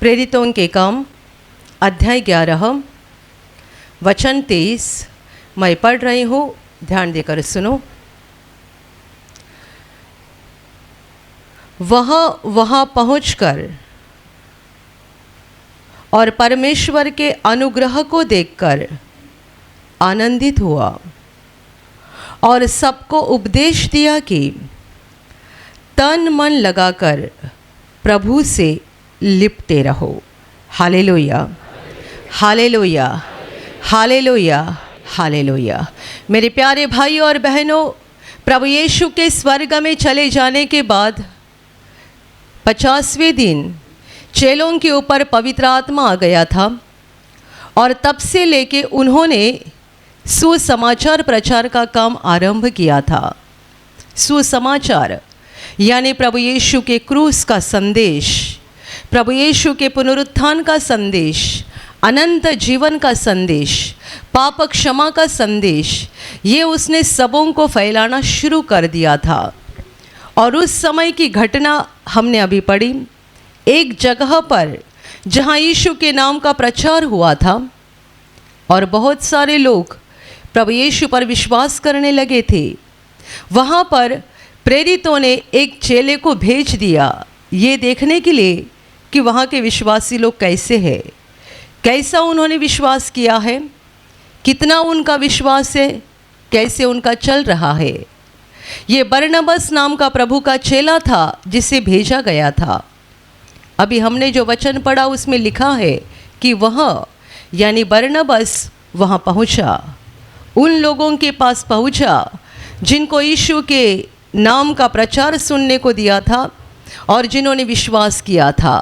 प्रेरितों के काम अध्याय 11 वचन 23 मैं पढ़ रही हूँ, ध्यान देकर सुनो। वहाँ पहुँचकर और परमेश्वर के अनुग्रह को देखकर आनंदित हुआ और सबको उपदेश दिया कि तन मन लगाकर प्रभु से लिपटे रहो। Hallelujah, hallelujah, hallelujah, hallelujah. मेरे प्यारे भाई और बहनों, प्रभु यीशु के स्वर्ग में चले जाने के बाद 50वें दिन चेलों के ऊपर पवित्र आत्मा आ गया था और तब से लेके उन्होंने सुसमाचार प्रचार का काम आरंभ किया था। सुसमाचार यानी प्रभु यीशु के क्रूस का संदेश, प्रभु यीशु के पुनरुत्थान का संदेश, अनंत जीवन का संदेश, पाप क्षमा का संदेश, ये उसने सबों को फैलाना शुरू कर दिया था। और उस समय की घटना हमने अभी पढ़ी। एक जगह पर जहाँ यीशु के नाम का प्रचार हुआ था और बहुत सारे लोग प्रभु यीशु पर विश्वास करने लगे थे, वहाँ पर प्रेरितों ने एक चेले को भेज दिया ये देखने के लिए कि वहाँ के विश्वासी लोग कैसे हैं, कैसा उन्होंने विश्वास किया है, कितना उनका विश्वास है, कैसे उनका चल रहा है। ये बरनबास नाम का प्रभु का चेला था जिसे भेजा गया था। अभी हमने जो वचन पढ़ा उसमें लिखा है कि वह यानी बरनबास वहाँ पहुँचा, उन लोगों के पास पहुँचा जिनको यीशु के नाम का प्रचार सुनने को दिया था और जिन्होंने विश्वास किया था।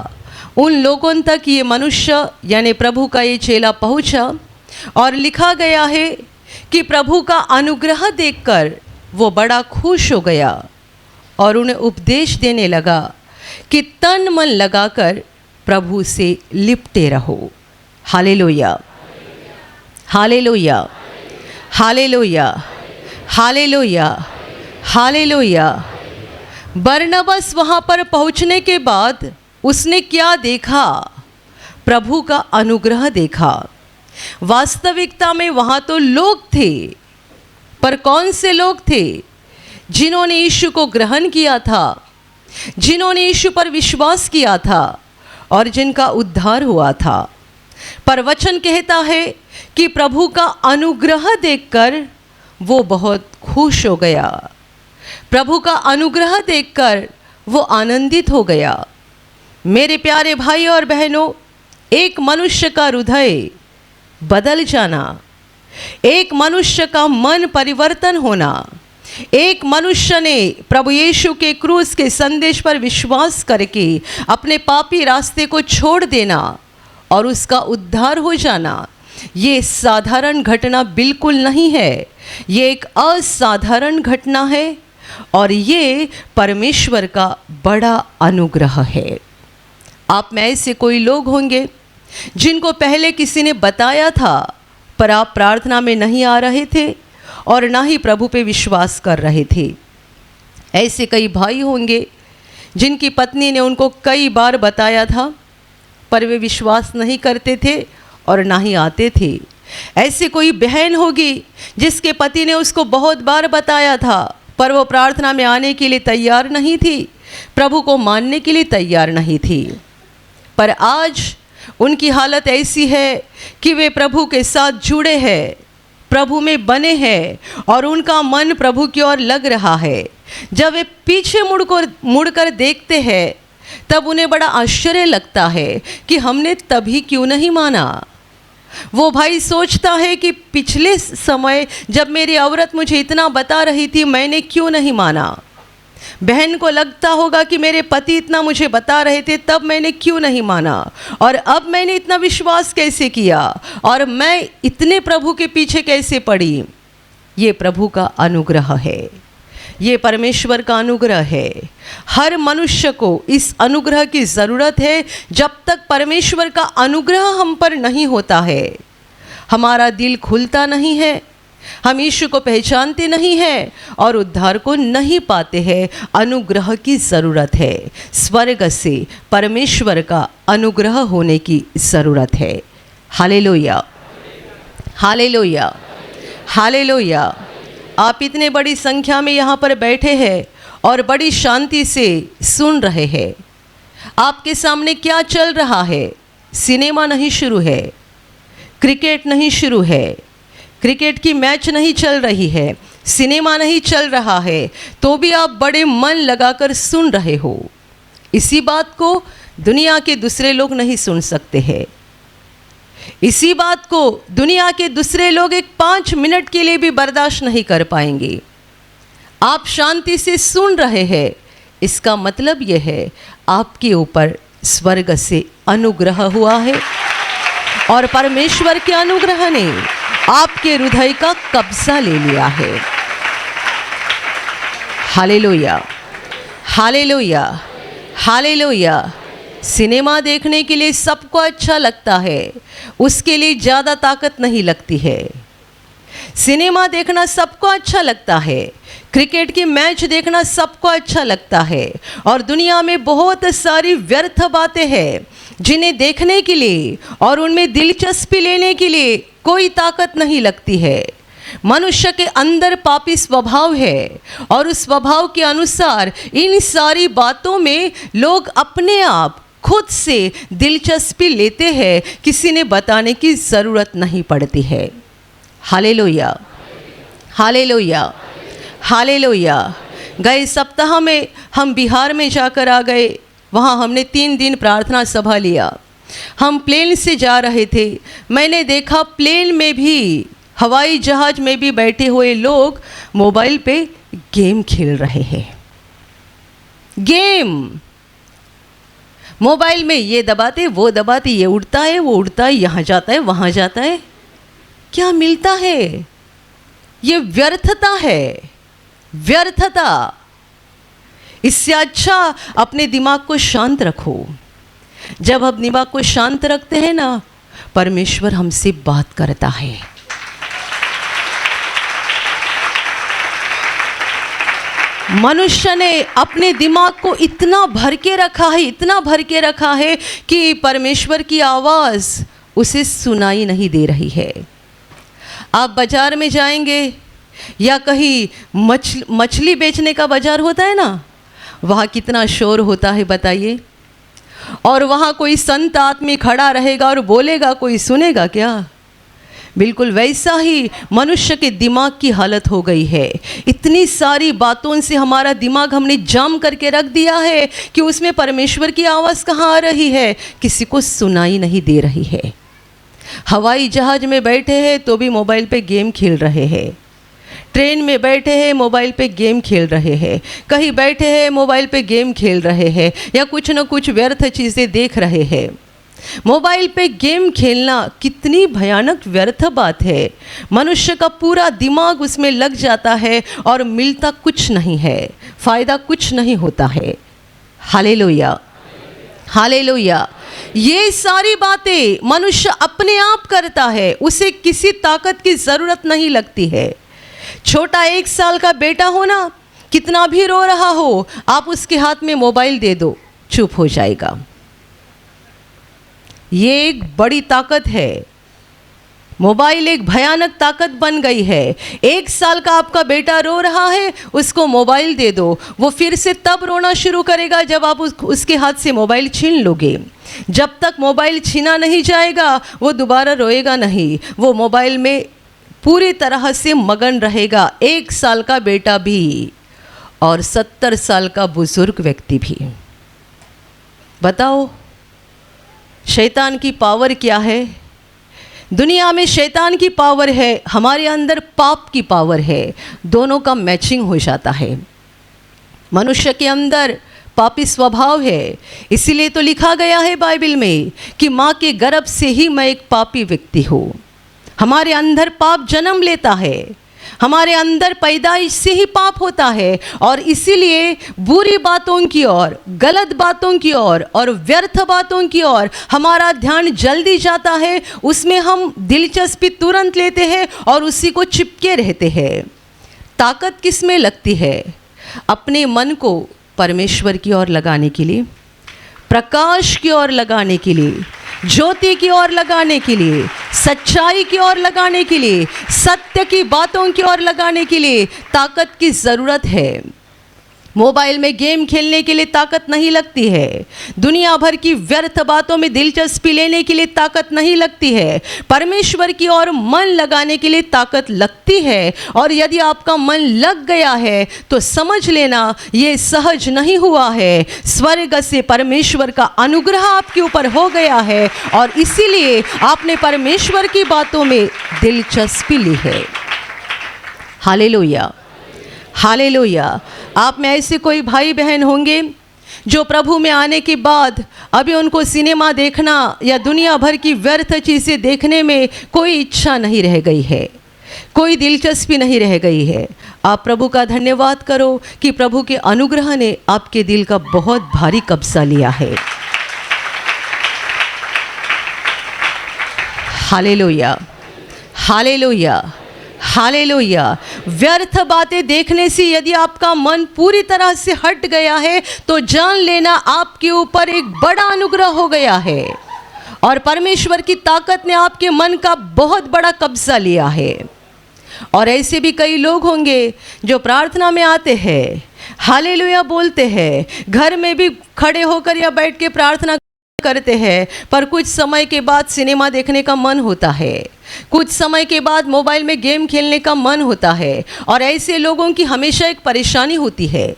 उन लोगों तक ये मनुष्य यानी प्रभु का ये चेला पहुँचा और लिखा गया है कि प्रभु का अनुग्रह देखकर वो बड़ा खुश हो गया और उन्हें उपदेश देने लगा कि तन मन लगाकर प्रभु से लिपटे रहो। Hallelujah, hallelujah, hallelujah, hallelujah, hallelujah. Barnabas वहाँ पर पहुँचने के बाद उसने क्या देखा? प्रभु का अनुग्रह देखा। वास्तविकता में वहाँ तो लोग थे, पर कौन से लोग थे? जिन्होंने यीशु को ग्रहण किया था, जिन्होंने यीशु पर विश्वास किया था और जिनका उद्धार हुआ था। पर वचन कहता है कि प्रभु का अनुग्रह देखकर वो बहुत खुश हो गया, प्रभु का अनुग्रह देखकर वो आनंदित हो गया। मेरे प्यारे भाई और बहनों, एक मनुष्य का हृदय बदल जाना, एक मनुष्य का मन परिवर्तन होना, एक मनुष्य ने प्रभु यीशु के क्रूस के संदेश पर विश्वास करके अपने पापी रास्ते को छोड़ देना और उसका उद्धार हो जाना, ये साधारण घटना बिल्कुल नहीं है। ये एक असाधारण घटना है और ये परमेश्वर का बड़ा अनुग्रह है। आप में ऐसे कोई लोग होंगे जिनको पहले किसी ने बताया था, पर आप प्रार्थना में नहीं आ रहे थे और ना ही प्रभु पे विश्वास कर रहे थे। ऐसे कई भाई होंगे जिनकी पत्नी ने उनको कई बार बताया था, पर वे विश्वास नहीं करते थे और ना ही आते थे। ऐसे कोई बहन होगी जिसके पति ने उसको बहुत बार बताया था, पर वो प्रार्थना में आने के लिए तैयार नहीं थी, प्रभु को मानने के लिए तैयार नहीं थी। पर आज उनकी हालत ऐसी है कि वे प्रभु के साथ जुड़े हैं, प्रभु में बने हैं और उनका मन प्रभु की ओर लग रहा है। जब वे पीछे मुड़कर देखते हैं तब उन्हें बड़ा आश्चर्य लगता है कि हमने तभी क्यों नहीं माना। वो भाई सोचता है कि पिछले समय जब मेरी औरत मुझे इतना बता रही थी, मैंने क्यों नहीं माना। बहन को लगता होगा कि मेरे पति इतना मुझे बता रहे थे, तब मैंने क्यों नहीं माना, और अब मैंने इतना विश्वास कैसे किया और मैं इतने प्रभु के पीछे कैसे पड़ी। ये प्रभु का अनुग्रह है, ये परमेश्वर का अनुग्रह है। हर मनुष्य को इस अनुग्रह की ज़रूरत है। जब तक परमेश्वर का अनुग्रह हम पर नहीं होता है, हमारा दिल खुलता नहीं है, हम यीशु को पहचानते नहीं हैं और उद्धार को नहीं पाते हैं। अनुग्रह की ज़रूरत है, स्वर्ग से परमेश्वर का अनुग्रह होने की ज़रूरत है। Hallelujah, hallelujah, hallelujah. आप इतने बड़ी संख्या में यहाँ पर बैठे हैं और बड़ी शांति से सुन रहे हैं। आपके सामने क्या चल रहा है? सिनेमा नहीं शुरू है, क्रिकेट नहीं शुरू है, क्रिकेट की मैच नहीं चल रही है, सिनेमा नहीं चल रहा है, तो भी आप बड़े मन लगाकर सुन रहे हो। इसी बात को दुनिया के दूसरे लोग नहीं सुन सकते हैं। इसी बात को दुनिया के दूसरे लोग एक 5 मिनट के लिए भी बर्दाश्त नहीं कर पाएंगे। आप शांति से सुन रहे हैं, इसका मतलब यह है आपके ऊपर स्वर्ग से अनुग्रह हुआ है और परमेश्वर के अनुग्रह ने आपके हृदय का कब्जा ले लिया है। Hallelujah, hallelujah, hallelujah. सिनेमा देखने के लिए सबको अच्छा लगता है, उसके लिए ज़्यादा ताकत नहीं लगती है। सिनेमा देखना सबको अच्छा लगता है, क्रिकेट की मैच देखना सबको अच्छा लगता है, और दुनिया में बहुत सारी व्यर्थ बातें हैं जिन्हें देखने के लिए और उनमें दिलचस्पी लेने के लिए कोई ताकत नहीं लगती है। मनुष्य के अंदर पापी स्वभाव है और उस स्वभाव के अनुसार इन सारी बातों में लोग अपने आप खुद से दिलचस्पी लेते हैं, किसी ने बताने की ज़रूरत नहीं पड़ती है। Hallelujah, hallelujah, hallelujah. गए सप्ताह में हम बिहार में जाकर आ गए। वहाँ हमने 3 दिन प्रार्थना सभा लिया। हम प्लेन से जा रहे थे। मैंने देखा प्लेन में भी, हवाई जहाज में भी बैठे हुए लोग मोबाइल पे गेम खेल रहे हैं। गेम मोबाइल में ये दबाते वो दबाते, ये उड़ता है वो उड़ता है, यहाँ जाता है वहाँ जाता है। क्या मिलता है? ये व्यर्थता है, व्यर्थता। इससे अच्छा अपने दिमाग को शांत रखो। जब हम दिमाग को शांत रखते हैं ना, परमेश्वर हमसे बात करता है। मनुष्य ने अपने दिमाग को इतना भर के रखा है, इतना भर के रखा है कि परमेश्वर की आवाज़ उसे सुनाई नहीं दे रही है। आप बाज़ार में जाएंगे या कहीं मछली बेचने का बाज़ार होता है ना, वहाँ कितना शोर होता है बताइए। और वहाँ कोई संत आदमी खड़ा रहेगा और बोलेगा, कोई सुनेगा क्या? बिल्कुल वैसा ही मनुष्य के दिमाग की हालत हो गई है। इतनी सारी बातों से हमारा दिमाग हमने जाम करके रख दिया है कि उसमें परमेश्वर की आवाज़ कहाँ आ रही है, किसी को सुनाई नहीं दे रही है। हवाई जहाज में बैठे हैं तो भी मोबाइल पे गेम खेल रहे हैं, ट्रेन में बैठे हैं मोबाइल पे गेम खेल रहे हैं, कहीं बैठे हैं मोबाइल पे गेम खेल रहे हैं, या कुछ न कुछ व्यर्थ चीज़ें देख रहे हैं। मोबाइल पे गेम खेलना कितनी भयानक व्यर्थ बात है। मनुष्य का पूरा दिमाग उसमें लग जाता है और मिलता कुछ नहीं है, फ़ायदा कुछ नहीं होता है। Hallelujah, hallelujah. ये सारी बातें मनुष्य अपने आप करता है, उसे किसी ताकत की ज़रूरत नहीं लगती है। छोटा 1 साल का बेटा हो ना, कितना भी रो रहा हो, आप उसके हाथ में मोबाइल दे दो, चुप हो जाएगा। ये एक बड़ी ताकत है। मोबाइल एक भयानक ताकत बन गई है। 1 साल का आपका बेटा रो रहा है, उसको मोबाइल दे दो, वो फिर से तब रोना शुरू करेगा जब आप उसके हाथ से मोबाइल छीन लोगे। जब तक मोबाइल छीना नहीं जाएगा वो दोबारा रोएगा नहीं, वो मोबाइल में पूरी तरह से मगन रहेगा। 1 साल का बेटा भी और 70 साल का बुजुर्ग व्यक्ति भी। बताओ शैतान की पावर क्या है? दुनिया में शैतान की पावर है, हमारे अंदर पाप की पावर है, दोनों का मैचिंग हो जाता है। मनुष्य के अंदर पापी स्वभाव है, इसीलिए तो लिखा गया है बाइबल में कि माँ के गर्भ से ही मैं एक पापी व्यक्ति हूँ। हमारे अंदर पाप जन्म लेता है, हमारे अंदर पैदाइश से ही पाप होता है और इसीलिए बुरी बातों की ओर, गलत बातों की ओर और व्यर्थ बातों की ओर हमारा ध्यान जल्दी जाता है। उसमें हम दिलचस्पी तुरंत लेते हैं और उसी को चिपके रहते हैं। ताकत किस में लगती है? अपने मन को परमेश्वर की ओर लगाने के लिए, प्रकाश की ओर लगाने के लिए, ज्योति की ओर लगाने के लिए, सच्चाई की ओर लगाने के लिए, सत्य की बातों की ओर लगाने के लिए ताकत की ज़रूरत है। मोबाइल में गेम खेलने के लिए ताकत नहीं लगती है। दुनिया भर की व्यर्थ बातों में दिलचस्पी लेने के लिए ताकत नहीं लगती है। परमेश्वर की ओर मन लगाने के लिए ताकत लगती है। और यदि आपका मन लग गया है तो समझ लेना ये सहज नहीं हुआ है। स्वर्ग से परमेश्वर का अनुग्रह आपके ऊपर हो गया है और इसीलिए आपने परमेश्वर की बातों में दिलचस्पी ली है। Hallelujah, hallelujah. आप में ऐसे कोई भाई बहन होंगे जो प्रभु में आने के बाद अभी उनको सिनेमा देखना या दुनिया भर की व्यर्थ चीज़ें देखने में कोई इच्छा नहीं रह गई है, कोई दिलचस्पी नहीं रह गई है। आप प्रभु का धन्यवाद करो कि प्रभु के अनुग्रह ने आपके दिल का बहुत भारी कब्जा लिया है। Hallelujah, hallelujah, hallelujah. व्यर्थ बातें देखने से यदि आपका मन पूरी तरह से हट गया है तो जान लेना आपके ऊपर एक बड़ा अनुग्रह हो गया है और परमेश्वर की ताकत ने आपके मन का बहुत बड़ा कब्जा लिया है। और ऐसे भी कई लोग होंगे जो प्रार्थना में आते हैं, हालेलुया बोलते हैं, घर में भी खड़े होकर या बैठ के प्रार्थना करते हैं, पर कुछ समय के बाद सिनेमा देखने का मन होता है, कुछ समय के बाद मोबाइल में गेम खेलने का मन होता है। और ऐसे लोगों की हमेशा एक परेशानी होती है,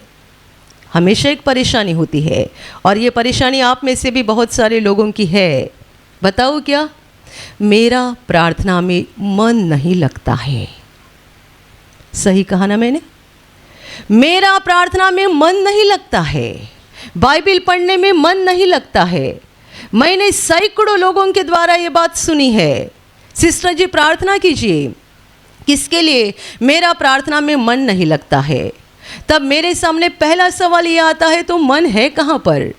हमेशा एक परेशानी होती है। और ये परेशानी आप में से भी बहुत सारे लोगों की है। बताओ क्या? मेरा प्रार्थना में मन नहीं लगता है। सही कहा ना मैंने? मेरा प्रार्थना में मन नहीं लगता है, बाइबल पढ़ने में मन नहीं लगता है। मैंने सैकड़ों लोगों के द्वारा ये बात सुनी है, सिस्टर जी प्रार्थना कीजिए, किसके लिए? मेरा प्रार्थना में मन नहीं लगता है। तब मेरे सामने पहला सवाल ये आता है, तो मन है कहाँ पर?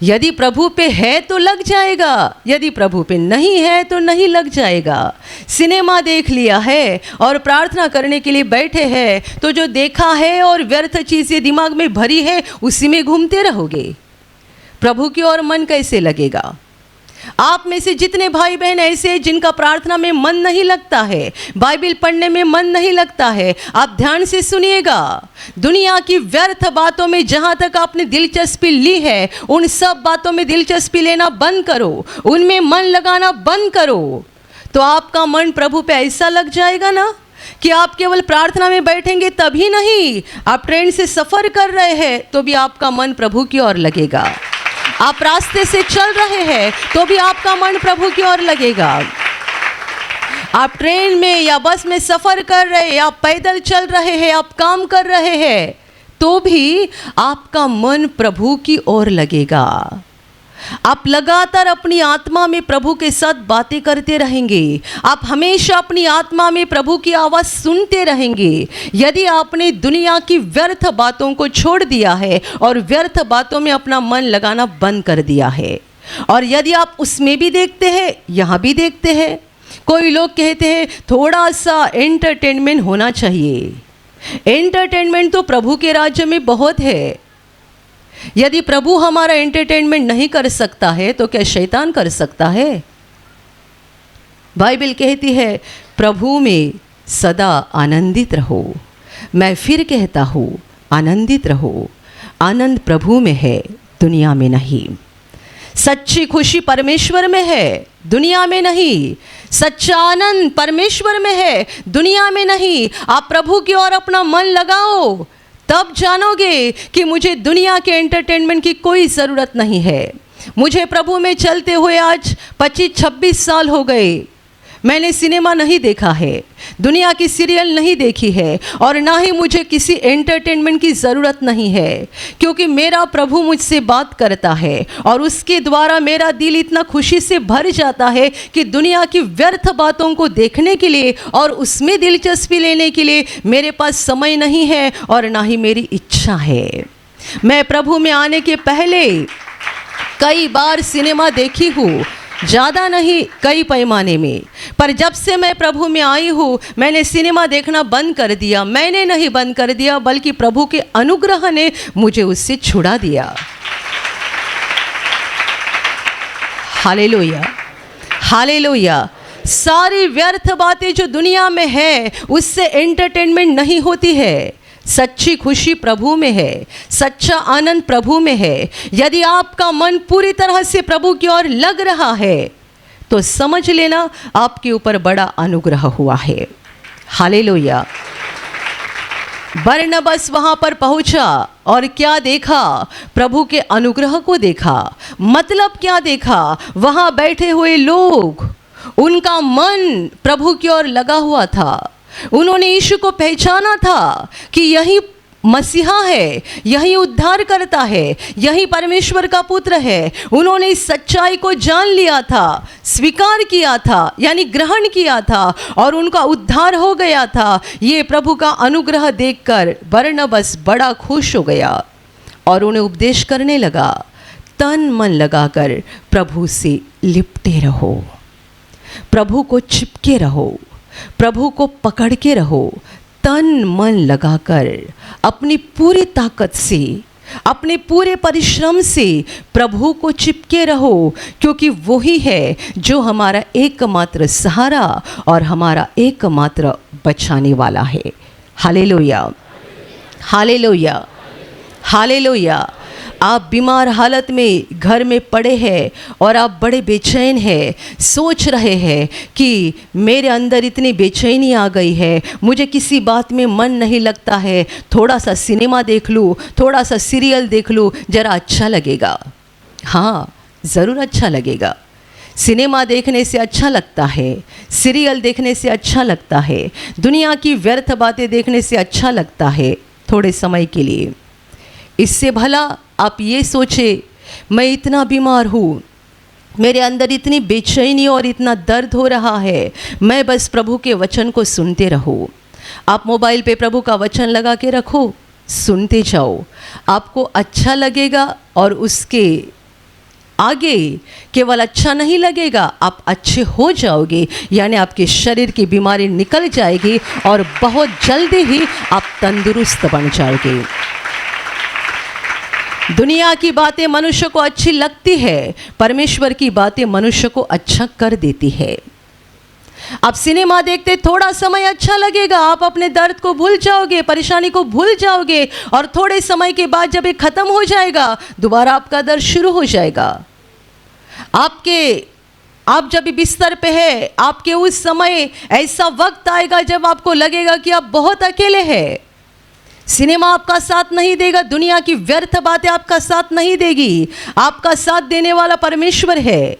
यदि प्रभु पे है तो लग जाएगा, यदि प्रभु पे नहीं है तो नहीं लग जाएगा। सिनेमा देख लिया है और प्रार्थना करने के लिए बैठे हैं तो जो देखा है और व्यर्थ चीज़ें दिमाग में भरी है उसी में घूमते रहोगे। प्रभु की ओर मन कैसे लगेगा? आप में से जितने भाई बहन ऐसे हैं जिनका प्रार्थना में मन नहीं लगता है, बाइबल पढ़ने में मन नहीं लगता है, आप ध्यान से सुनिएगा। दुनिया की व्यर्थ बातों में जहाँ तक आपने दिलचस्पी ली है, उन सब बातों में दिलचस्पी लेना बंद करो, उनमें मन लगाना बंद करो, तो आपका मन प्रभु पे ऐसा लग जाएगा ना कि आप केवल प्रार्थना में बैठेंगे तभी नहीं, आप ट्रेन से सफ़र कर रहे हैं तो भी आपका मन प्रभु की ओर लगेगा। आप रास्ते से चल रहे हैं तो भी आपका मन प्रभु की ओर लगेगा। आप ट्रेन में या बस में सफ़र कर रहे हैं, आप पैदल चल रहे हैं, आप काम कर रहे हैं तो भी आपका मन प्रभु की ओर लगेगा। आप लगातार अपनी आत्मा में प्रभु के साथ बातें करते रहेंगे, आप हमेशा अपनी आत्मा में प्रभु की आवाज़ सुनते रहेंगे। यदि आपने दुनिया की व्यर्थ बातों को छोड़ दिया है और व्यर्थ बातों में अपना मन लगाना बंद कर दिया है, और यदि आप उसमें भी देखते हैं यहाँ भी देखते हैं, कोई लोग कहते हैं थोड़ा सा एंटरटेनमेंट होना चाहिए। एंटरटेनमेंट तो प्रभु के राज्य में बहुत है। यदि प्रभु हमारा एंटरटेनमेंट नहीं कर सकता है तो क्या शैतान कर सकता है? बाइबल कहती है प्रभु में सदा आनंदित रहो। मैं फिर कहता हूँ आनंदित रहो। आनंद प्रभु में है, दुनिया में नहीं। सच्ची खुशी परमेश्वर में है, दुनिया में नहीं। सच्चा आनंद परमेश्वर में है, दुनिया में नहीं। आप प्रभु की ओर अपना मन लगाओ, तब जानोगे कि मुझे दुनिया के एंटरटेनमेंट की कोई ज़रूरत नहीं है। मुझे प्रभु में चलते हुए आज 25-26 साल हो गए। मैंने सिनेमा नहीं देखा है, दुनिया की सीरियल नहीं देखी है, और ना ही मुझे किसी एंटरटेनमेंट की ज़रूरत नहीं है, क्योंकि मेरा प्रभु मुझसे बात करता है और उसके द्वारा मेरा दिल इतना खुशी से भर जाता है कि दुनिया की व्यर्थ बातों को देखने के लिए और उसमें दिलचस्पी लेने के लिए मेरे पास समय नहीं है और ना ही मेरी इच्छा है। मैं प्रभु में आने के पहले कई बार सिनेमा देखी हूँ, ज़्यादा नहीं, कई पैमाने में, पर जब से मैं प्रभु में आई हूँ मैंने सिनेमा देखना बंद कर दिया। मैंने नहीं बंद कर दिया, बल्कि प्रभु के अनुग्रह ने मुझे उससे छुड़ा दिया। Hallelujah, hallelujah. सारी व्यर्थ बातें जो दुनिया में है उससे एंटरटेनमेंट नहीं होती है। सच्ची खुशी प्रभु में है, सच्चा आनंद प्रभु में है। यदि आपका मन पूरी तरह से प्रभु की ओर लग रहा है तो समझ लेना आपके ऊपर बड़ा अनुग्रह हुआ है। हालेलुया। बरनबास वहां पर पहुंचा और क्या देखा? प्रभु के अनुग्रह को देखा। मतलब क्या देखा? वहां बैठे हुए लोग, उनका मन प्रभु की ओर लगा हुआ था। उन्होंने यीशु को पहचाना था कि यही मसीहा है, यही उद्धार करता है, यही परमेश्वर का पुत्र है। उन्होंने इस सच्चाई को जान लिया था, स्वीकार किया था, यानी ग्रहण किया था, और उनका उद्धार हो गया था। ये प्रभु का अनुग्रह देखकर बरनबास बड़ा खुश हो गया और उन्हें उपदेश करने लगा, तन मन लगाकर प्रभु से लिपटे रहो, प्रभु को चिपके रहो, प्रभु को पकड़ के रहो, तन मन लगाकर अपनी पूरी ताकत से, अपने पूरे परिश्रम से प्रभु को चिपके रहो, क्योंकि वही है जो हमारा एकमात्र सहारा और हमारा एकमात्र बचाने वाला है। Hallelujah, hallelujah, hallelujah. आप बीमार हालत में घर में पड़े हैं और आप बड़े बेचैन हैं, सोच रहे हैं कि मेरे अंदर इतनी बेचैनी आ गई है, मुझे किसी बात में मन नहीं लगता है, थोड़ा सा सिनेमा देख लूँ, थोड़ा सा सीरियल देख लूँ, ज़रा अच्छा लगेगा। हाँ, ज़रूर अच्छा लगेगा। सिनेमा देखने से अच्छा लगता है, सीरियल देखने से अच्छा लगता है, दुनिया की व्यर्थ बातें देखने से अच्छा लगता है थोड़े समय के लिए। इससे भला आप ये सोचे, मैं इतना बीमार हूँ, मेरे अंदर इतनी बेचैनी और इतना दर्द हो रहा है, मैं बस प्रभु के वचन को सुनते रहूँ। आप मोबाइल पे प्रभु का वचन लगा के रखो, सुनते जाओ, आपको अच्छा लगेगा और उसके आगे केवल अच्छा नहीं लगेगा, आप अच्छे हो जाओगे, यानी आपके शरीर की बीमारी निकल जाएगी और बहुत जल्दी ही आप तंदुरुस्त बन जाओगे। दुनिया की बातें मनुष्य को अच्छी लगती है, परमेश्वर की बातें मनुष्य को अच्छा कर देती है। आप सिनेमा देखते थोड़ा समय अच्छा लगेगा, आप अपने दर्द को भूल जाओगे, परेशानी को भूल जाओगे, और थोड़े समय के बाद जब ये खत्म हो जाएगा दोबारा आपका दर्द शुरू हो जाएगा। आप जब बिस्तर पे है, आपके उस समय ऐसा वक्त आएगा जब आपको लगेगा कि आप बहुत अकेले हैं। सिनेमा आपका साथ नहीं देगा, दुनिया की व्यर्थ बातें आपका साथ नहीं देगी, आपका साथ देने वाला परमेश्वर है।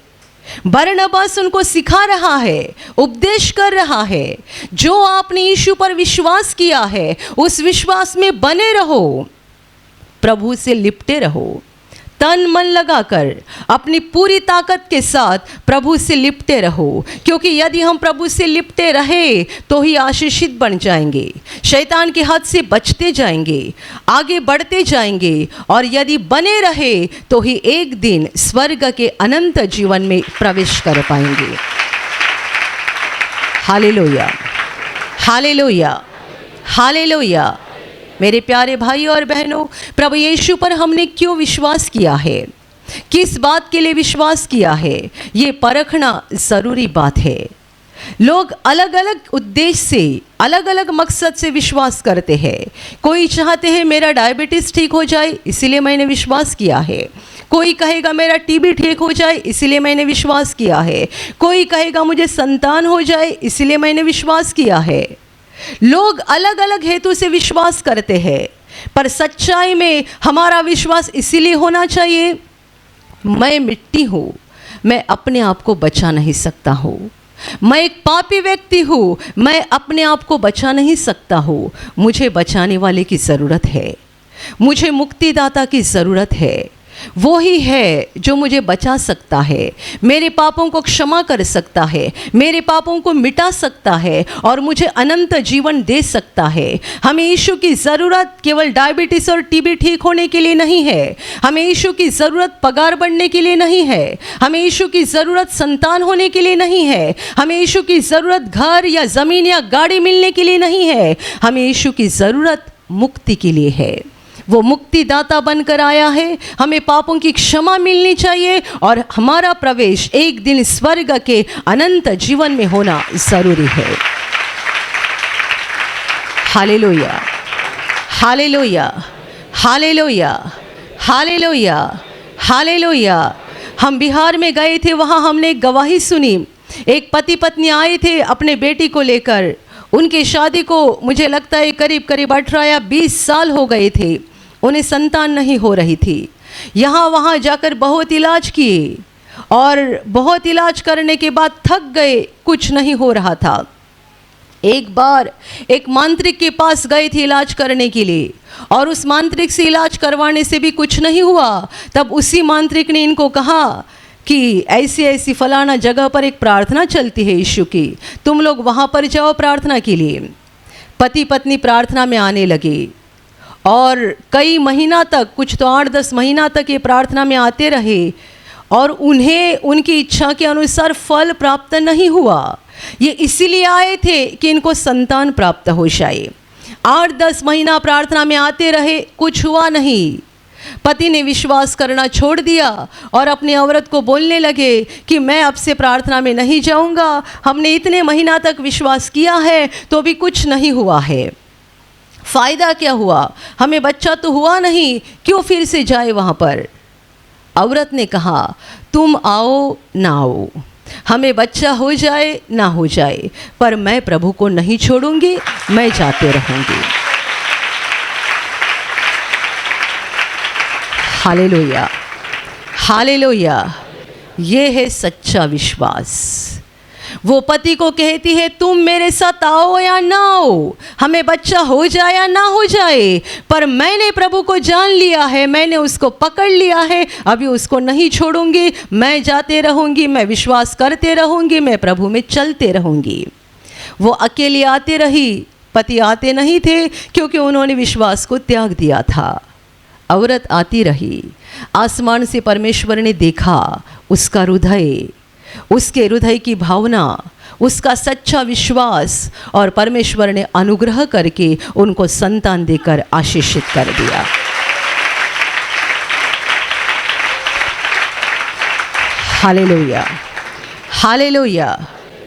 बरनबास उनको सिखा रहा है, उपदेश कर रहा है, जो आपने यीशु पर विश्वास किया है उस विश्वास में बने रहो, प्रभु से लिपटे रहो, तन मन लगाकर अपनी पूरी ताकत के साथ प्रभु से लिपटे रहो, क्योंकि यदि हम प्रभु से लिपटे रहे तो ही आशीषित बन जाएंगे, शैतान के हाथ से बचते जाएंगे, आगे बढ़ते जाएंगे, और यदि बने रहे तो ही एक दिन स्वर्ग के अनंत जीवन में प्रवेश कर पाएंगे। Hallelujah, hallelujah, hallelujah. मेरे प्यारे भाई और बहनों, प्रभु यीशु पर हमने क्यों विश्वास किया है, किस बात के लिए विश्वास किया है, ये परखना ज़रूरी बात है। लोग अलग अलग उद्देश्य से, अलग अलग मकसद से विश्वास करते हैं। कोई चाहते हैं मेरा डायबिटीज़ ठीक हो जाए इसीलिए मैंने विश्वास किया है, कोई कहेगा मेरा टीबी ठीक हो जाए इसीलिए मैंने विश्वास किया है, कोई कहेगा मुझे संतान हो जाए इसीलिए मैंने विश्वास किया है। लोग अलग अलग हेतु से विश्वास करते हैं, पर सच्चाई में हमारा विश्वास इसीलिए होना चाहिए, मैं मिट्टी हूँ, मैं अपने आप को बचा नहीं सकता हूँ, मैं एक पापी व्यक्ति हूँ, मैं अपने आप को बचा नहीं सकता हूँ, मुझे बचाने वाले की ज़रूरत है, मुझे मुक्तिदाता की ज़रूरत है। वो ही है जो मुझे बचा सकता है, मेरे पापों को क्षमा कर सकता है, मेरे पापों को मिटा सकता है और मुझे अनंत जीवन दे सकता है। हमें यीशु की ज़रूरत केवल डायबिटीज़ और टीबी ठीक होने के लिए नहीं है, हमें यीशु की ज़रूरत पगार बढ़ने के लिए नहीं है, हमें यीशु की ज़रूरत संतान होने के लिए नहीं है, हमें यीशु की ज़रूरत घर या ज़मीन या गाड़ी मिलने के लिए नहीं है, हमें यीशु की ज़रूरत मुक्ति के लिए है। वो मुक्तिदाता बनकर आया है, हमें पापों की क्षमा मिलनी चाहिए और हमारा प्रवेश एक दिन स्वर्ग के अनंत जीवन में होना ज़रूरी है। Hallelujah, hallelujah, hallelujah, hallelujah, hallelujah. हम बिहार में गए थे, वहाँ हमने एक गवाही सुनी। एक पति पत्नी आए थे अपने बेटी को लेकर, उनकी शादी को मुझे लगता है करीब करीब 18 या 20 साल हो गए थे, उन्हें संतान नहीं हो रही थी। यहाँ वहाँ जाकर बहुत इलाज किए और बहुत इलाज करने के बाद थक गए, कुछ नहीं हो रहा था। एक बार एक मांत्रिक के पास गए थे इलाज करने के लिए और उस मांत्रिक से इलाज करवाने से भी कुछ नहीं हुआ। तब उसी मांत्रिक ने इनको कहा कि ऐसी ऐसी फलाना जगह पर एक प्रार्थना चलती है यीशु की, तुम लोग वहाँ पर जाओ प्रार्थना के लिए। पति पत्नी प्रार्थना में आने लगे और कई महीना तक, कुछ तो 8-10 महीना तक ये प्रार्थना में आते रहे और उन्हें उनकी इच्छा के अनुसार फल प्राप्त नहीं हुआ। ये इसीलिए आए थे कि इनको संतान प्राप्त हो जाए। 8-10 महीना प्रार्थना में आते रहे, कुछ हुआ नहीं। पति ने विश्वास करना छोड़ दिया और अपनी औरत को बोलने लगे कि मैं अब से प्रार्थना में नहीं जाऊंगा, हमने इतने महीना तक विश्वास किया है तो भी कुछ नहीं हुआ है, फ़ायदा क्या हुआ, हमें बच्चा तो हुआ नहीं, क्यों फिर से जाए वहाँ पर। औरत ने कहा तुम आओ ना आओ, हमें बच्चा हो जाए ना हो जाए, पर मैं प्रभु को नहीं छोड़ूंगी, मैं जाते रहूंगी। Hallelujah, hallelujah. ये है सच्चा विश्वास। वो पति को कहती है तुम मेरे साथ आओ या ना आओ, हमें बच्चा हो जाए या ना हो जाए, पर मैंने प्रभु को जान लिया है, मैंने उसको पकड़ लिया है, अभी उसको नहीं छोड़ूंगी, मैं जाते रहूंगी, मैं विश्वास करते रहूंगी, मैं प्रभु में चलते रहूंगी। वो अकेली आते रही, पति आते नहीं थे क्योंकि उन्होंने विश्वास को त्याग दिया था। औरत आती रही, आसमान से परमेश्वर ने देखा उसका हृदय, उसके हृदय की भावना, उसका सच्चा विश्वास, और परमेश्वर ने अनुग्रह करके उनको संतान देकर आशीषित कर दिया। Hallelujah, hallelujah.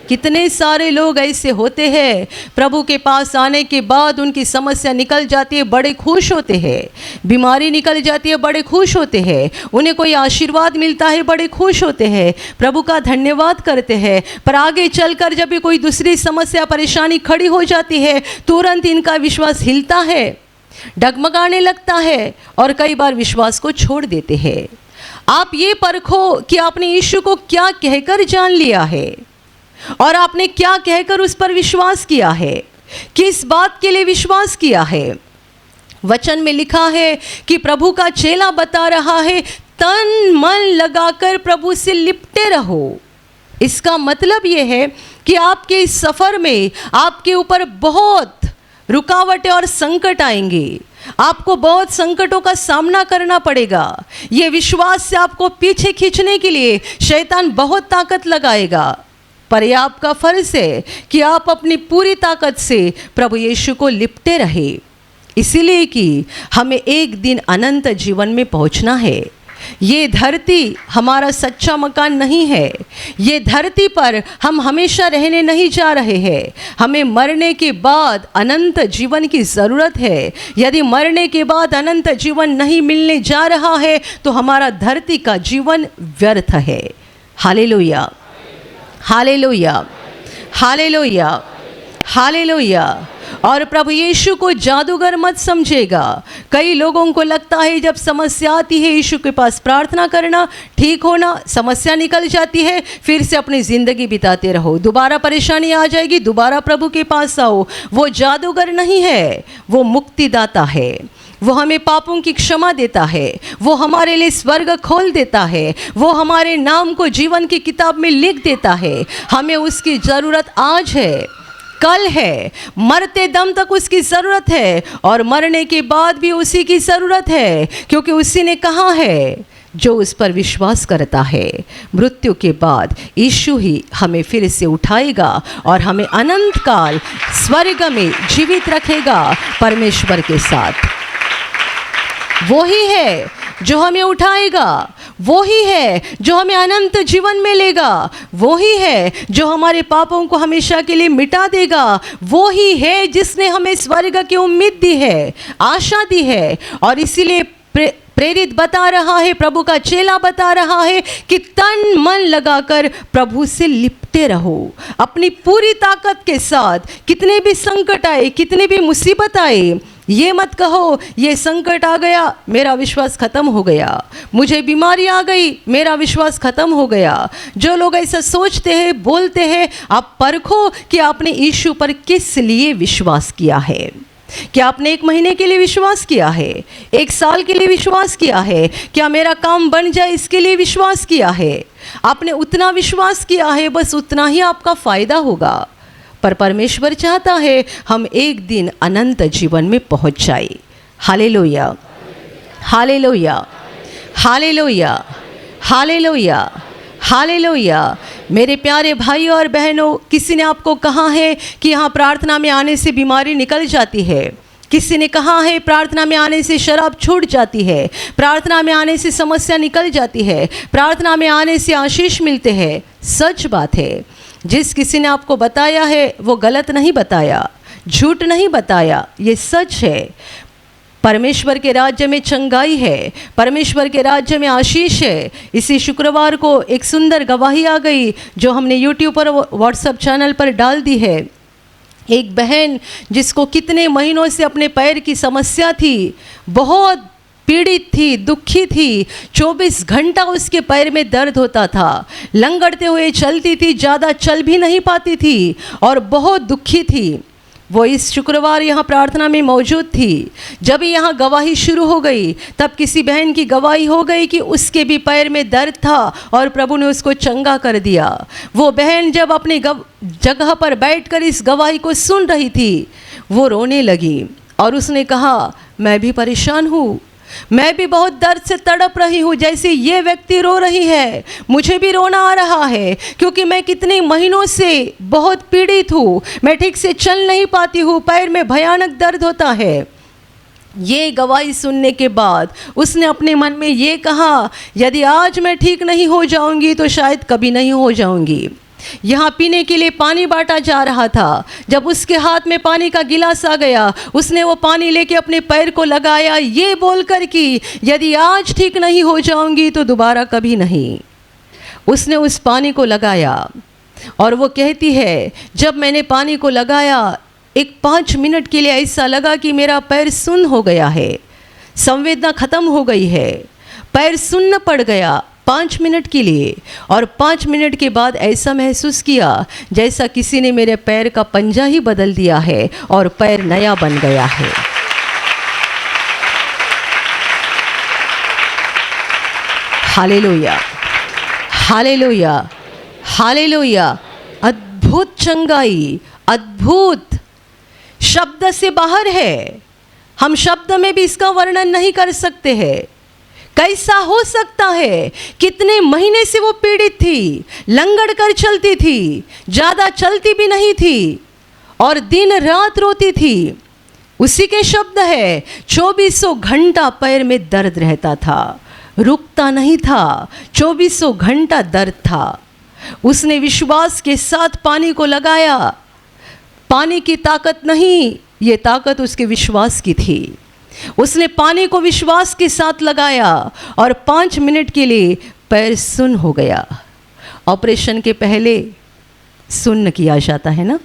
कितने सारे लोग ऐसे होते हैं, प्रभु के पास आने के बाद उनकी समस्या निकल जाती है, बड़े खुश होते हैं, बीमारी निकल जाती है, बड़े खुश होते हैं, उन्हें कोई आशीर्वाद मिलता है, बड़े खुश होते हैं, प्रभु का धन्यवाद करते हैं, पर आगे चलकर जब भी कोई दूसरी समस्या परेशानी खड़ी हो जाती है, तुरंत इनका विश्वास हिलता है, डगमगाने लगता है और कई बार विश्वास को छोड़ देते हैं। आप ये परखो कि आपने यीशु को क्या कहकर जान लिया है और आपने क्या कहकर उस पर विश्वास किया है, किस बात के लिए विश्वास किया है। वचन में लिखा है कि प्रभु का चेला बता रहा है तन मन लगाकर प्रभु से लिपटे रहो। इसका मतलब ये है कि आपके इस सफ़र में आपके ऊपर बहुत रुकावटें और संकट आएंगे, आपको बहुत संकटों का सामना करना पड़ेगा। ये विश्वास से आपको पीछे खींचने के लिए शैतान बहुत ताकत लगाएगा, पर यह आपका फर्ज है कि आप अपनी पूरी ताकत से प्रभु यीशु को लिपटे रहे, इसीलिए कि हमें एक दिन अनंत जीवन में पहुंचना है। ये धरती हमारा सच्चा मकान नहीं है, ये धरती पर हम हमेशा रहने नहीं जा रहे हैं, हमें मरने के बाद अनंत जीवन की ज़रूरत है। यदि मरने के बाद अनंत जीवन नहीं मिलने जा रहा है तो हमारा धरती का जीवन व्यर्थ है। Hallelujah, hallelujah, hallelujah, hallelujah. और प्रभु यीशु को जादूगर मत समझेगा। कई लोगों को लगता है जब समस्या आती है यीशु के पास प्रार्थना करना, ठीक होना, समस्या निकल जाती है, फिर से अपनी ज़िंदगी बिताते रहो, दोबारा परेशानी आ जाएगी, दोबारा प्रभु के पास आओ। वो जादूगर नहीं है, वो मुक्तिदाता है। वो हमें पापों की क्षमा देता है, वो हमारे लिए स्वर्ग खोल देता है, वो हमारे नाम को जीवन की किताब में लिख देता है। हमें उसकी ज़रूरत आज है, कल है, मरते दम तक उसकी ज़रूरत है और मरने के बाद भी उसी की ज़रूरत है, क्योंकि उसी ने कहा है जो उस पर विश्वास करता है मृत्यु के बाद यीशु ही हमें फिर से उठाएगा और हमें अनंत काल स्वर्ग में जीवित रखेगा परमेश्वर के साथ। वो ही है जो हमें उठाएगा, वो ही है जो हमें अनंत जीवन में लेगा, वो ही है जो हमारे पापों को हमेशा के लिए मिटा देगा, वो ही है जिसने हमें स्वर्ग की उम्मीद दी है, आशा दी है। और इसीलिए प्रेरित बता रहा है, प्रभु का चेला बता रहा है कि तन मन लगाकर प्रभु से लिपटे रहो अपनी पूरी ताकत के साथ। कितने भी संकट आए, कितने भी मुसीबत आए, ये मत कहो ये संकट आ गया मेरा विश्वास ख़त्म हो गया, मुझे बीमारी आ गई मेरा विश्वास ख़त्म हो गया। जो लोग ऐसा सोचते हैं, बोलते हैं, आप परखो कि आपने यीशु पर किस लिए विश्वास किया है। क्या आपने 1 महीने के लिए विश्वास किया है, 1 साल के लिए विश्वास किया है, क्या मेरा काम बन जाए इसके लिए विश्वास किया है? आपने उतना विश्वास किया है, बस उतना ही आपका फ़ायदा होगा। पर परमेश्वर चाहता है हम एक दिन अनंत जीवन में पहुंच जाए। Hallelujah, hallelujah, hallelujah, hallelujah, hallelujah. मेरे प्यारे भाइयों और बहनों, किसी ने आपको कहा है कि यहाँ प्रार्थना में आने से बीमारी निकल जाती है, किसी ने कहा है प्रार्थना में आने से शराब छूट जाती है, प्रार्थना में आने से समस्या निकल जाती है, प्रार्थना में आने से आशीष मिलते हैं। सच बात है, जिस किसी ने आपको बताया है वो गलत नहीं बताया, झूठ नहीं बताया, ये सच है। परमेश्वर के राज्य में चंगाई है, परमेश्वर के राज्य में आशीष है। इसी शुक्रवार को एक सुंदर गवाही आ गई जो हमने यूट्यूब पर, व्हाट्सएप चैनल पर डाल दी है। एक बहन जिसको कितने महीनों से अपने पैर की समस्या थी, बहुत पीड़ित थी, दुखी थी, 24 घंटा उसके पैर में दर्द होता था, लंगड़ते हुए चलती थी, ज़्यादा चल भी नहीं पाती थी और बहुत दुखी थी। वो इस शुक्रवार यहाँ प्रार्थना में मौजूद थी। जब यहाँ गवाही शुरू हो गई तब किसी बहन की गवाही हो गई कि उसके भी पैर में दर्द था और प्रभु ने उसको चंगा कर दिया। वो बहन जब अपनी जगह पर बैठकर इस गवाही को सुन रही थी, वो रोने लगी और उसने कहा, मैं भी परेशान हूँ, मैं भी बहुत दर्द से तड़प रही हूँ, जैसे ये व्यक्ति रो रही है, मुझे भी रोना आ रहा है, क्योंकि मैं कितने महीनों से बहुत पीड़ित हूँ, मैं ठीक से चल नहीं पाती हूँ, पैर में भयानक दर्द होता है। ये गवाही सुनने के बाद उसने अपने मन में ये कहा, यदि आज मैं ठीक नहीं हो जाऊँगी तो शायद कभी नहीं हो जाऊँगी। यहाँ पीने के लिए पानी बांटा जा रहा था, जब उसके हाथ में पानी का गिलास आ गया, उसने वो पानी लेके अपने पैर को लगाया, ये बोलकर कि यदि आज ठीक नहीं हो जाऊंगी तो दोबारा कभी नहीं। उसने उस पानी को लगाया और वो कहती है, जब मैंने पानी को लगाया एक 5 मिनट के लिए ऐसा लगा कि मेरा पैर सुन्न हो गया है, संवेदना खत्म हो गई है, पैर सुन्न पड़ गया 5 मिनट के लिए। और 5 मिनट के बाद ऐसा महसूस किया जैसा किसी ने मेरे पैर का पंजा ही बदल दिया है और पैर नया बन गया है। Hallelujah, hallelujah, hallelujah. अद्भुत चंगाई, अद्भुत, शब्द से बाहर है, हम शब्द में भी इसका वर्णन नहीं कर सकते हैं। कैसा हो सकता है? कितने महीने से वो पीड़ित थी, लंगड़ कर चलती थी, ज़्यादा चलती भी नहीं थी और दिन रात रोती थी। उसी के शब्द है, 2400 घंटा पैर में दर्द रहता था, रुकता नहीं था, 2400 घंटा दर्द था। उसने विश्वास के साथ पानी को लगाया। पानी की ताकत नहीं, ये ताकत उसके विश्वास की थी। उसने पानी को विश्वास के साथ लगाया और 5 मिनट के लिए पैर सुन्न हो गया। ऑपरेशन के पहले सुन्न किया जाता है ना,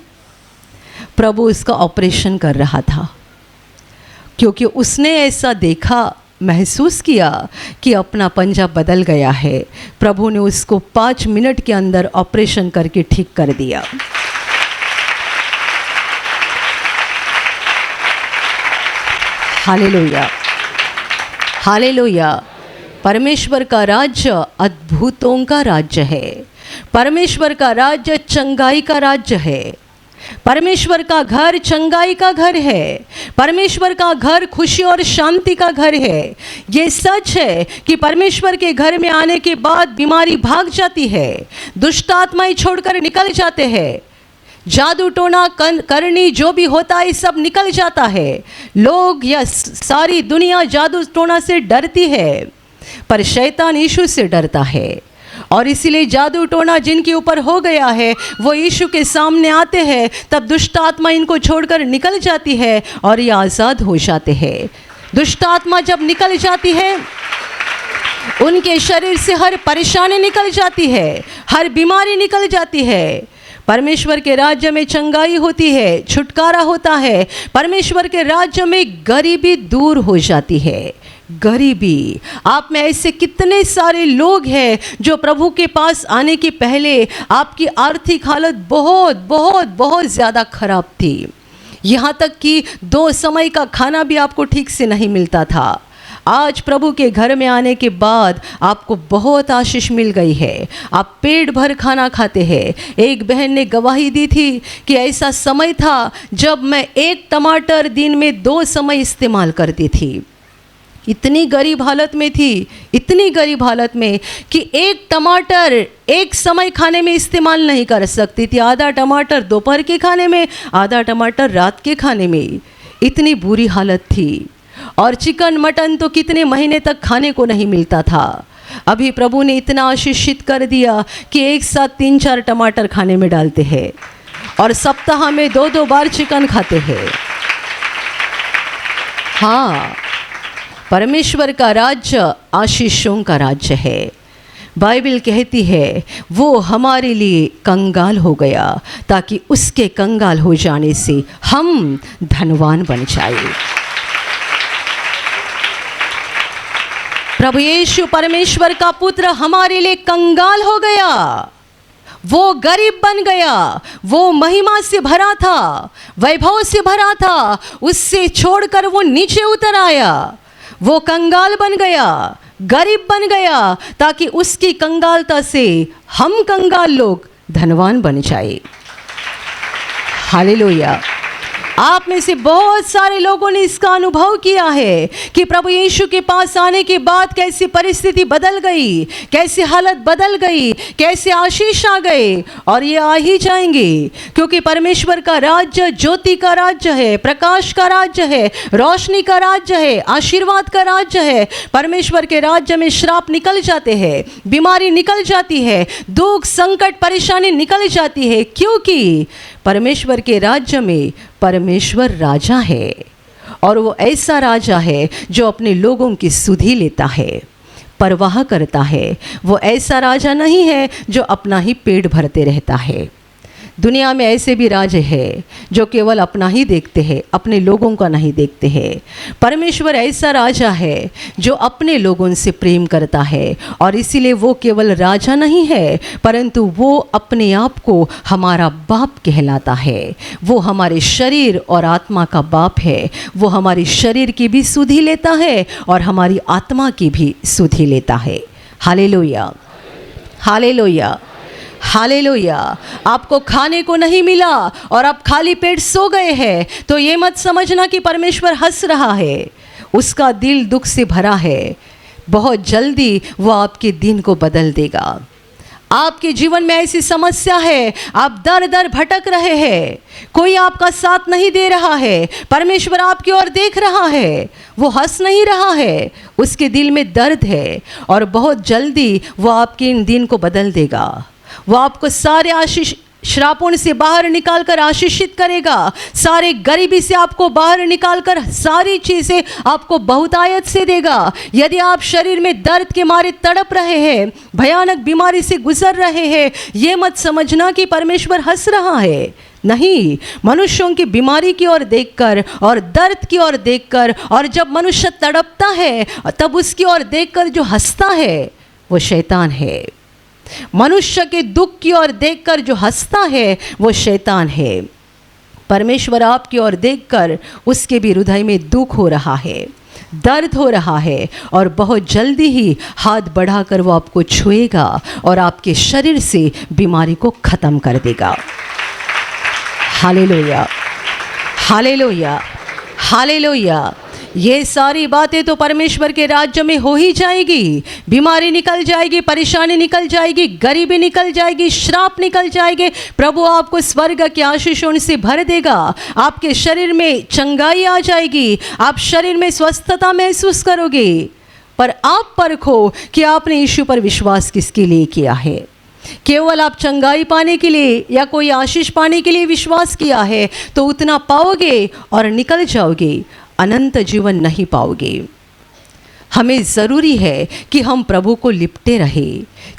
प्रभु उसका ऑपरेशन कर रहा था, क्योंकि उसने ऐसा देखा, महसूस किया कि अपना पंजा बदल गया है। प्रभु ने उसको 5 मिनट के अंदर ऑपरेशन करके ठीक कर दिया। Hallelujah, hallelujah. परमेश्वर का राज्य अद्भुतों का राज्य है। परमेश्वर का राज्य चंगाई का राज्य है। परमेश्वर का घर चंगाई का घर है। परमेश्वर का घर खुशी और शांति का घर है। ये सच है कि परमेश्वर के घर में आने के बाद बीमारी भाग जाती है, दुष्ट आत्माएं छोड़कर निकल जाते हैं, जादू टोना करनी जो भी होता है सब निकल जाता है। लोग या सारी दुनिया जादू टोना से डरती है, पर शैतान यीशु से डरता है। और इसीलिए जादू टोना जिनके ऊपर हो गया है वो यीशु के सामने आते हैं, तब दुष्ट आत्मा इनको छोड़कर निकल जाती है और ये आज़ाद हो जाते हैं। दुष्ट आत्मा जब निकल जाती है, उनके शरीर से हर परेशानी निकल जाती है, हर बीमारी निकल जाती है। परमेश्वर के राज्य में चंगाई होती है, छुटकारा होता है। परमेश्वर के राज्य में गरीबी दूर हो जाती है। गरीबी, आप में ऐसे कितने सारे लोग हैं जो प्रभु के पास आने के पहले आपकी आर्थिक हालत बहुत बहुत बहुत ज़्यादा खराब थी, यहाँ तक कि 2 समय का खाना भी आपको ठीक से नहीं मिलता था। आज प्रभु के घर में आने के बाद आपको बहुत आशीष मिल गई है, आप पेट भर खाना खाते हैं। एक बहन ने गवाही दी थी कि ऐसा समय था जब मैं 1 टमाटर दिन में 2 समय इस्तेमाल करती थी। इतनी गरीब हालत में थी, इतनी गरीब हालत में कि 1 टमाटर एक समय खाने में इस्तेमाल नहीं कर सकती थी। आधा टमाटर दोपहर के खाने में, आधा टमाटर रात के खाने में। इतनी बुरी हालत थी। और चिकन मटन तो कितने महीने तक खाने को नहीं मिलता था। अभी प्रभु ने इतना आशीषित कर दिया कि एक साथ 3-4 टमाटर खाने में डालते हैं और सप्ताह में 2-2 बार चिकन खाते हैं। हाँ, परमेश्वर का राज्य आशीषों का राज्य है। बाइबल कहती है वो हमारे लिए कंगाल हो गया ताकि उसके कंगाल हो जाने से हम धनवान बन जाए। प्रभु यीशु परमेश्वर का पुत्र हमारे लिए कंगाल हो गया, वो गरीब बन गया, वो महिमा से भरा था, वैभव से भरा था, उससे छोड़कर वो नीचे उतर आया, वो कंगाल बन गया, गरीब बन गया ताकि उसकी कंगालता से हम कंगाल लोग धनवान बन जाए। हालेलुया। आप में से बहुत सारे लोगों ने इसका अनुभव किया है कि प्रभु यीशु के पास आने के बाद कैसी परिस्थिति बदल गई, कैसी हालत बदल गई, कैसे आशीष आ गए, और ये आ ही जाएंगे क्योंकि परमेश्वर का राज्य ज्योति का राज्य है, प्रकाश का राज्य है, रोशनी का राज्य है, आशीर्वाद का राज्य है। परमेश्वर के राज्य में श्राप निकल जाते हैं, बीमारी निकल जाती है, दुख संकट परेशानी निकल जाती है, क्योंकि परमेश्वर के राज्य में परमेश्वर राजा है और वो ऐसा राजा है जो अपने लोगों की सुधि लेता है, परवाह करता है। वो ऐसा राजा नहीं है जो अपना ही पेट भरते रहता है। दुनिया में ऐसे भी राजे हैं जो केवल अपना ही देखते हैं, अपने लोगों का नहीं देखते हैं। परमेश्वर ऐसा राजा है जो अपने लोगों से प्रेम करता है और इसीलिए वो केवल राजा नहीं है परंतु वो अपने आप को हमारा बाप कहलाता है। वो हमारे शरीर और आत्मा का बाप है। वो हमारे शरीर की भी सुधि लेता है और हमारी आत्मा की भी सुधि लेता है। Hallelujah, hallelujah, hallelujah. आपको खाने को नहीं मिला और आप खाली पेट सो गए हैं तो ये मत समझना कि परमेश्वर हंस रहा है। उसका दिल दुख से भरा है। बहुत जल्दी वो आपके दिन को बदल देगा। आपके जीवन में ऐसी समस्या है, आप दर दर भटक रहे हैं, कोई आपका साथ नहीं दे रहा है, परमेश्वर आपकी ओर देख रहा है, वो हंस नहीं रहा है, उसके दिल में दर्द है और बहुत जल्दी वो आपके इन दिन को बदल देगा। वो आपको सारे आशीष श्रापों से बाहर निकाल कर आशीषित करेगा। सारे गरीबी से आपको बाहर निकाल कर सारी चीज़ें आपको बहुतायत से देगा। यदि आप शरीर में दर्द के मारे तड़प रहे हैं, भयानक बीमारी से गुजर रहे हैं, ये मत समझना कि परमेश्वर हंस रहा है। नहीं, मनुष्यों की बीमारी की ओर देखकर और दर्द की ओर देखकर, और जब मनुष्य तड़पता है तब उसकी ओर देखकर जो हंसता है वो शैतान है। मनुष्य के दुख की ओर देखकर जो हंसता है वो शैतान है। परमेश्वर आपकी ओर देखकर उसके भी हृदय में दुख हो रहा है, दर्द हो रहा है, और बहुत जल्दी ही हाथ बढ़ाकर वो आपको छुएगा और आपके शरीर से बीमारी को ख़त्म कर देगा। Hallelujah, hallelujah, hallelujah. ये सारी बातें तो परमेश्वर के राज्य में हो ही जाएगी। बीमारी निकल जाएगी, परेशानी निकल जाएगी, गरीबी निकल जाएगी, श्राप निकल जाएंगे। प्रभु आपको स्वर्ग के आशीषों से भर देगा। आपके शरीर में चंगाई आ जाएगी, आप शरीर में स्वस्थता महसूस करोगे। पर आप परखो कि आपने यीशु पर विश्वास किसके लिए किया है। केवल आप चंगाई पाने के लिए या कोई आशीष पाने के लिए विश्वास किया है तो उतना पाओगे और निकल जाओगे, अनंत जीवन नहीं पाओगे। हमें ज़रूरी है कि हम प्रभु को लिपटे रहे।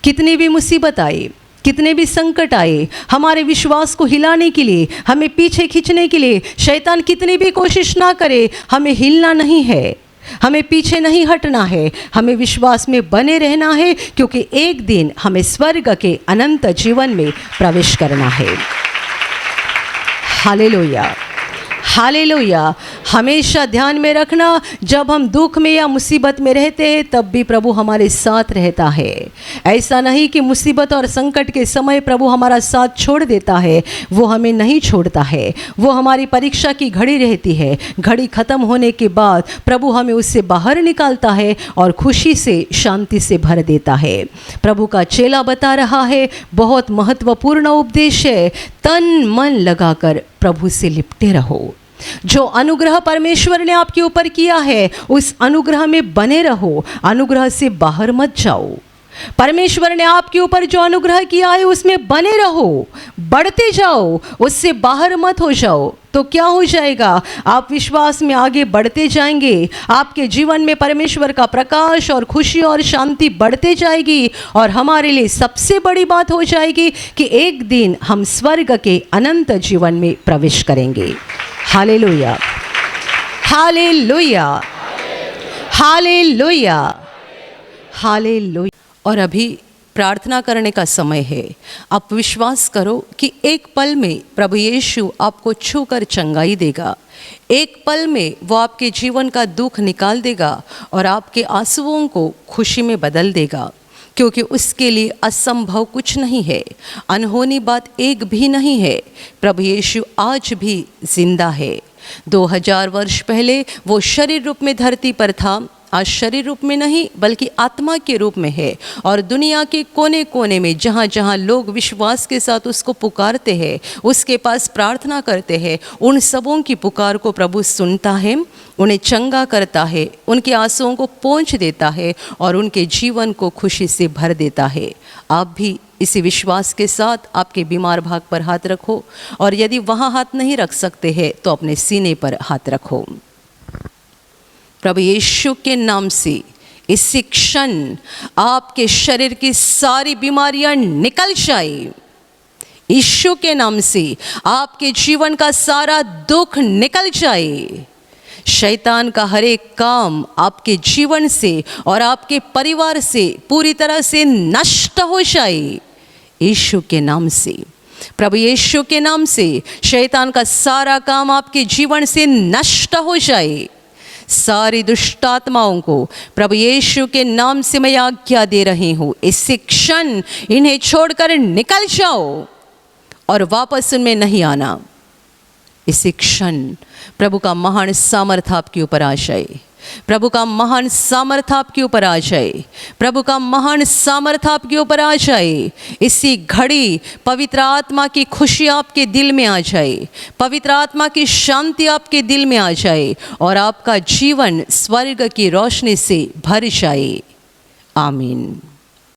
कितनी भी मुसीबत आए, कितने भी संकट आए, हमारे विश्वास को हिलाने के लिए, हमें पीछे खींचने के लिए शैतान कितनी भी कोशिश ना करे, हमें हिलना नहीं है, हमें पीछे नहीं हटना है, हमें विश्वास में बने रहना है, क्योंकि एक दिन हमें स्वर्ग के अनंत जीवन में प्रवेश करना है। Hallelujah, hallelujah. हमेशा ध्यान में रखना, जब हम दुख में या मुसीबत में रहते हैं तब भी प्रभु हमारे साथ रहता है। ऐसा नहीं कि मुसीबत और संकट के समय प्रभु हमारा साथ छोड़ देता है, वो हमें नहीं छोड़ता है। वो हमारी परीक्षा की घड़ी रहती है। घड़ी ख़त्म होने के बाद प्रभु हमें उससे बाहर निकालता है और खुशी से, शांति से भर देता है। प्रभु का चेला बता रहा है, बहुत महत्वपूर्ण उपदेश है, तन मन लगाकर प्रभु से लिपटे रहो। जो अनुग्रह परमेश्वर ने आपके ऊपर किया है उस अनुग्रह में बने रहो, अनुग्रह से बाहर मत जाओ। परमेश्वर ने आपके ऊपर जो अनुग्रह किया है उसमें बने रहो, बढ़ते जाओ, उससे बाहर मत हो जाओ। तो क्या हो जाएगा, आप विश्वास में आगे बढ़ते जाएंगे, आपके जीवन में परमेश्वर का प्रकाश और खुशी और शांति बढ़ते जाएगी। और हमारे लिए सबसे बड़ी बात हो जाएगी कि एक दिन हम स्वर्ग के अनंत जीवन में प्रवेश करेंगे। Hallelujah, hallelujah, hallelujah, hallelujah. और अभी प्रार्थना करने का समय है। आप विश्वास करो कि एक पल में प्रभु यीशु आपको छूकर चंगाई देगा। एक पल में वो आपके जीवन का दुख निकाल देगा और आपके आंसुओं को खुशी में बदल देगा, क्योंकि उसके लिए असंभव कुछ नहीं है, अनहोनी बात एक भी नहीं है। प्रभु यीशु आज भी जिंदा है। 2000 वर्ष पहले वो शरीर रूप में धरती पर था, आज शरीर रूप में नहीं बल्कि आत्मा के रूप में है। और दुनिया के कोने कोने में जहाँ जहाँ लोग विश्वास के साथ उसको पुकारते हैं, उसके पास प्रार्थना करते हैं, उन सबों की पुकार को प्रभु सुनता है, उन्हें चंगा करता है, उनके आंसुओं को पोंछ देता है और उनके जीवन को खुशी से भर देता है। आप भी इसी विश्वास के साथ आपके बीमार भाग पर हाथ रखो, और यदि वहाँ हाथ नहीं रख सकते हैं तो अपने सीने पर हाथ रखो। प्रभु यीशु के नाम से इसी क्षण आपके शरीर की सारी बीमारियां निकल जाए। यीशु के नाम से आपके जीवन का सारा दुख निकल जाए। शैतान का हर एक काम आपके जीवन से और आपके परिवार से पूरी तरह से नष्ट हो जाए। यीशु के नाम से, प्रभु यीशु के नाम से शैतान का सारा काम आपके जीवन से नष्ट हो जाए। सारी दुष्ट आत्माओं को प्रभु यीशु के नाम से मैं आज्ञा दे रही हूँ, इसी क्षण इन्हें छोड़कर निकल जाओ और वापस उनमें नहीं आना। इसी क्षण प्रभु का महान सामर्थ्य आपके ऊपर आ जाए। प्रभु का महान सामर्थ्य आपके ऊपर आ जाए। प्रभु का महान सामर्थ्य आपके ऊपर आ जाए। इसी घड़ी पवित्र आत्मा की खुशी आपके दिल में आ जाए, पवित्र आत्मा की शांति आपके दिल में आ जाए और आपका जीवन स्वर्ग की रोशनी से भर जाए। आमीन।